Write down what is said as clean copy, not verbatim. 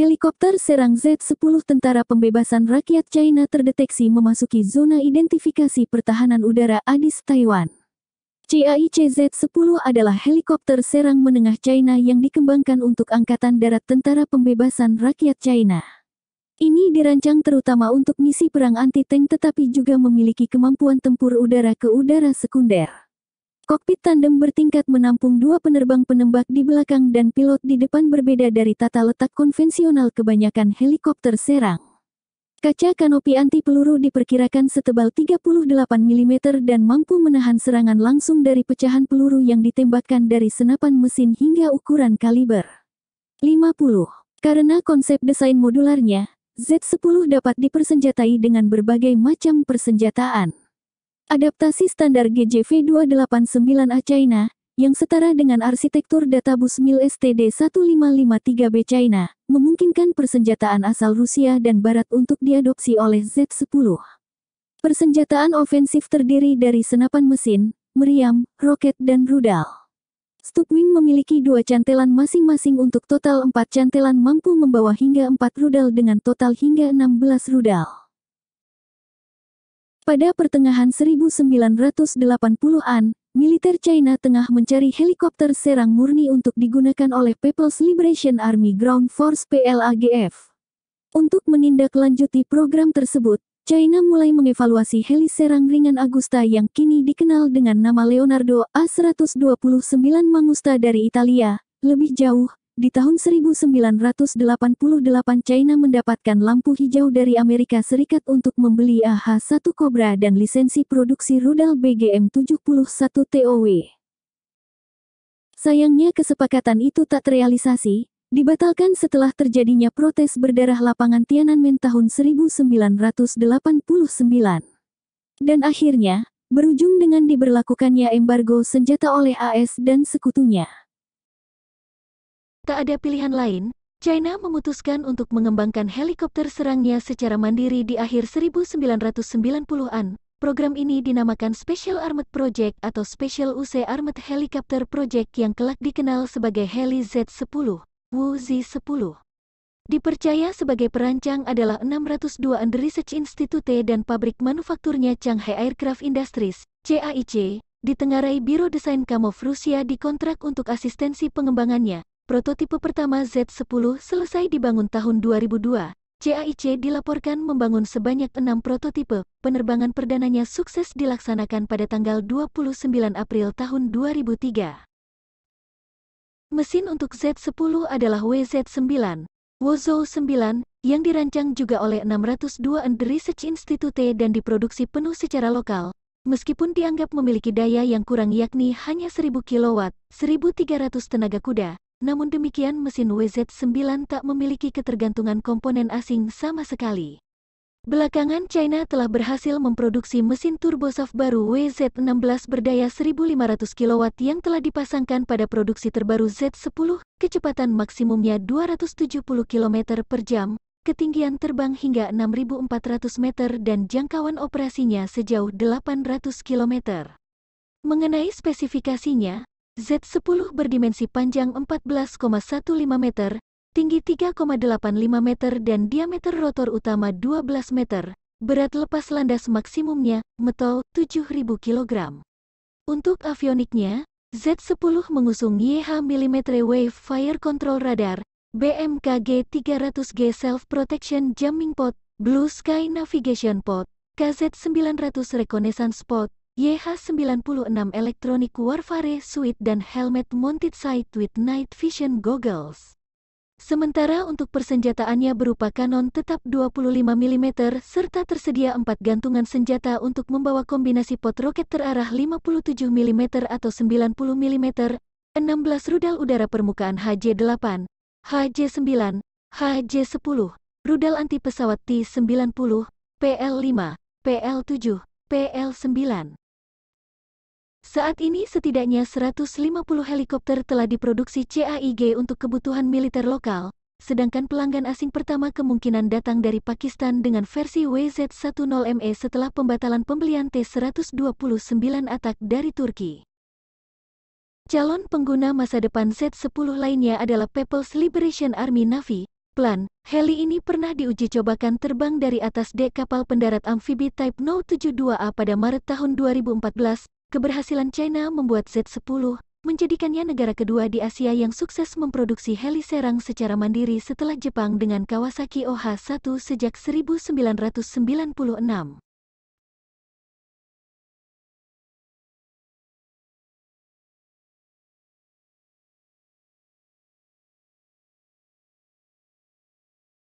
Helikopter serang Z-10 Tentara Pembebasan Rakyat China terdeteksi memasuki zona identifikasi pertahanan udara ADIZ Taiwan. CAIC Z-10 adalah helikopter serang menengah China yang dikembangkan untuk Angkatan Darat Tentara Pembebasan Rakyat China. Ini dirancang terutama untuk misi perang anti-tank tetapi juga memiliki kemampuan tempur udara ke udara sekunder. Kokpit tandem bertingkat menampung dua penerbang penembak di belakang dan pilot di depan berbeda dari tata letak konvensional kebanyakan helikopter serang. Kaca kanopi anti peluru diperkirakan setebal 38 mm dan mampu menahan serangan langsung dari pecahan peluru yang ditembakkan dari senapan mesin hingga ukuran kaliber 50. Karena konsep desain modularnya, Z-10 dapat dipersenjatai dengan berbagai macam persenjataan. Adaptasi standar GJV289A China, yang setara dengan arsitektur databus MIL STD1553B China, memungkinkan persenjataan asal Rusia dan Barat untuk diadopsi oleh Z-10. Persenjataan ofensif terdiri dari senapan mesin, meriam, roket dan rudal. Stukwing memiliki 2 cantelan masing-masing untuk total 4 cantelan mampu membawa hingga 4 rudal dengan total hingga 16 rudal. Pada pertengahan 1980-an, militer China tengah mencari helikopter serang murni untuk digunakan oleh People's Liberation Army Ground Force (PLAGF). Untuk menindaklanjuti program tersebut, China mulai mengevaluasi heli serang ringan Agusta yang kini dikenal dengan nama Leonardo A-129 Mangusta dari Italia. Lebih jauh, di tahun 1988 China mendapatkan lampu hijau dari Amerika Serikat untuk membeli AH-1 Cobra dan lisensi produksi rudal BGM-71 TOW. Sayangnya kesepakatan itu tak terrealisasi, dibatalkan setelah terjadinya protes berdarah lapangan Tiananmen tahun 1989. Dan akhirnya, berujung dengan diberlakukannya embargo senjata oleh AS dan sekutunya. Tak ada pilihan lain, China memutuskan untuk mengembangkan helikopter serangnya secara mandiri di akhir 1990-an. Program ini dinamakan Special Armored Project atau Special UC Armored Helicopter Project yang kelak dikenal sebagai Heli Z-10, WZ-10. Dipercaya sebagai perancang adalah 602 and Research Institute dan pabrik manufakturnya Shanghai Aircraft Industries, CAIC, ditengarai Biro Desain Kamov Rusia dikontrak untuk asistensi pengembangannya. Prototipe pertama Z-10 selesai dibangun tahun 2002. CAIC dilaporkan membangun sebanyak 6 prototipe. Penerbangan perdananya sukses dilaksanakan pada tanggal 29 April tahun 2003. Mesin untuk Z-10 adalah WZ-9, WZO-9, yang dirancang juga oleh 602 and Research Institute dan diproduksi penuh secara lokal. Meskipun dianggap memiliki daya yang kurang yakni hanya 1000 kW, 1300 tenaga kuda, namun demikian mesin WZ-9 tak memiliki ketergantungan komponen asing sama sekali. Belakangan China telah berhasil memproduksi mesin turbosaf baru WZ-16 berdaya 1500 kW yang telah dipasangkan pada produksi terbaru Z-10, kecepatan maksimumnya 270 km per jam, ketinggian terbang hingga 6.400 meter dan jangkauan operasinya sejauh 800 km. Mengenai spesifikasinya, Z-10 berdimensi panjang 14,15 meter, tinggi 3,85 meter dan diameter rotor utama 12 meter, berat lepas landas maksimumnya, METO, 7.000 kg. Untuk avioniknya, Z-10 mengusung YH Millimeter Wave Fire Control Radar, BMKG 300G Self Protection Jamming Pod, Blue Sky Navigation Pod, KZ-900 Reconnaissance Pod, YH-96 Electronic Warfare Suite dan Helmet Mounted Sight with Night Vision Goggles. Sementara untuk persenjataannya berupa kanon tetap 25 mm serta tersedia 4 gantungan senjata untuk membawa kombinasi pot roket terarah 57 mm atau 90 mm, 16 rudal udara permukaan HJ-8, HJ-9, HJ-10, rudal anti pesawat T-90, PL-5, PL-7, PL-9. Saat ini setidaknya 150 helikopter telah diproduksi CAIG untuk kebutuhan militer lokal, sedangkan pelanggan asing pertama kemungkinan datang dari Pakistan dengan versi WZ-10ME setelah pembatalan pembelian T-129 Attack dari Turki. Calon pengguna masa depan Z-10 lainnya adalah People's Liberation Army Navy, Plan, heli ini pernah diuji cobakan terbang dari atas dek kapal pendarat amfibi Type 072A pada Maret tahun 2014. Keberhasilan China membuat Z-10 menjadikannya negara kedua di Asia yang sukses memproduksi heli serang secara mandiri setelah Jepang dengan Kawasaki OH-1 sejak 1996.